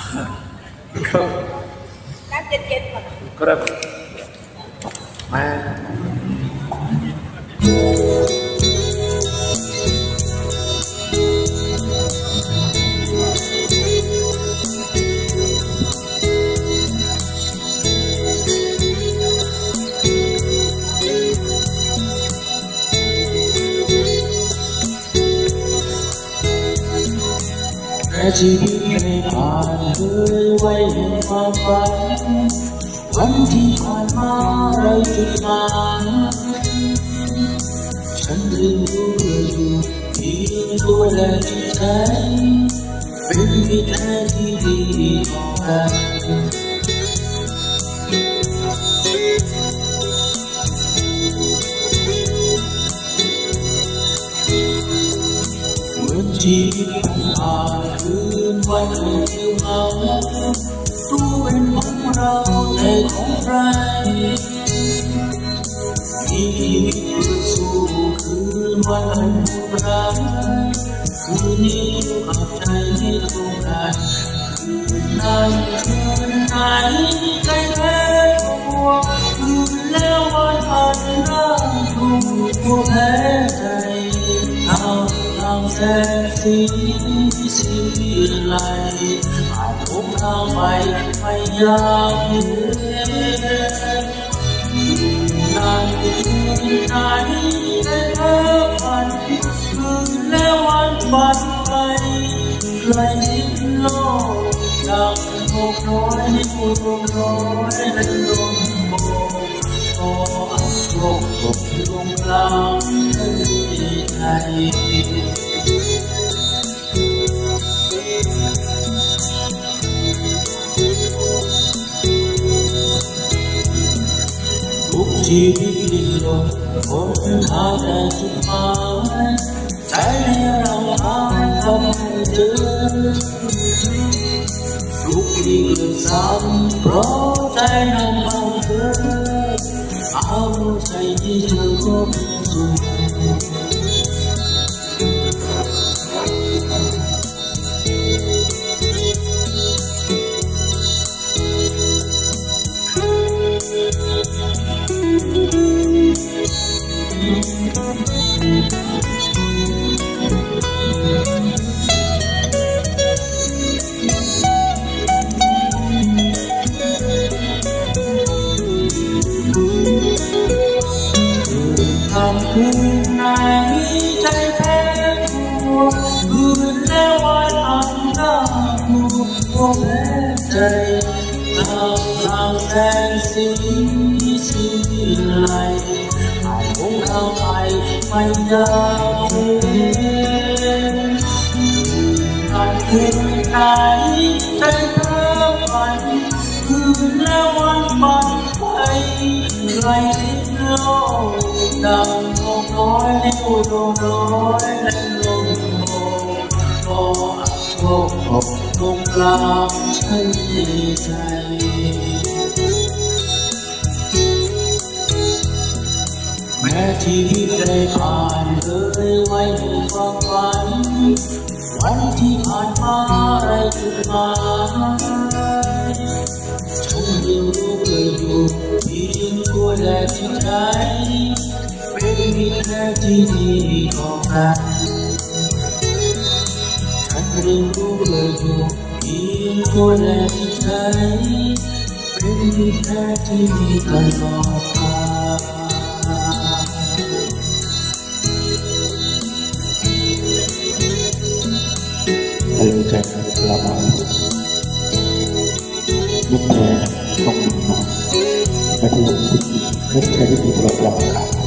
ครับน้ำเย็นๆก่อนครับมาชีวิตไม่ผ่านเคยไว้เห็นความฝันวันที่ผ่านมาเราจุดหมายฉันเรียนรู้อยู่เพียงตัวและจิตใจเป็นมิตรแท้ที่ดีต่อกันเหมือนชีวิตผ่านคืนวันที่เหงารู้เป็นของเราแต่ของใครมีชีวิตเพื่อสู้คืนวันอันรักคืนนี้อยู่กับใจไม่ตรงกันคืนนั้นคืนไหนใจแท้ตัวคืนแล้ววันอันรักถูกตัวแพ้ใจเอาแสงสีวิไลผ่านพบทางไปไม่ยากเย็นนั่นคืนไหนได้เลิกฝันคืนและวันบัดไปไกลทิ้งโลกดังนกน้อยที่ผู้ดวงน้อยและลมโบกพออับโชคตกลงกลางทะเลไทยทุกชีวิตดิ้นรนค้นหาแต่จุดหมายใจให้เราหาทำให้เจอทุกที่เกิดซ้ำเพราะใจนำเอาเธอเอาใจที่เธอก็เป็นสุขคืนไหนใจแพ้ตัวคืนแล้ววันอันน่ากลัวก็แพ้ใจตามแสงสีไลผ่านคงเข้าไปไม่ยากเย็นนั่นคืนไหนใจแพ้ฝันคืนแล้ววันบัดไปไกลทิ้งโลกดังนกน้อยในอุดมน้อยและลมโบกพออับโชคตกลงกลางทะเลใจแม้ชีวิตได้ผ่านเลยไว้ในความฝันวันที่ผ่านมาไรจุดหมายฉันเรียนรู้เคยอยู่เพียงตัวและจิตใจเป็นมิตรแท้ที่ดีต่อกันฉันเรียนรู้เลยอยู่เพียงตัวและจิตใจเป็นมิตรแท้ที่ดีตลอดกาลให้รู้ใจเราลูกแม่ต้องมีมาไม่ได้ใช้วิธีปลดล็อก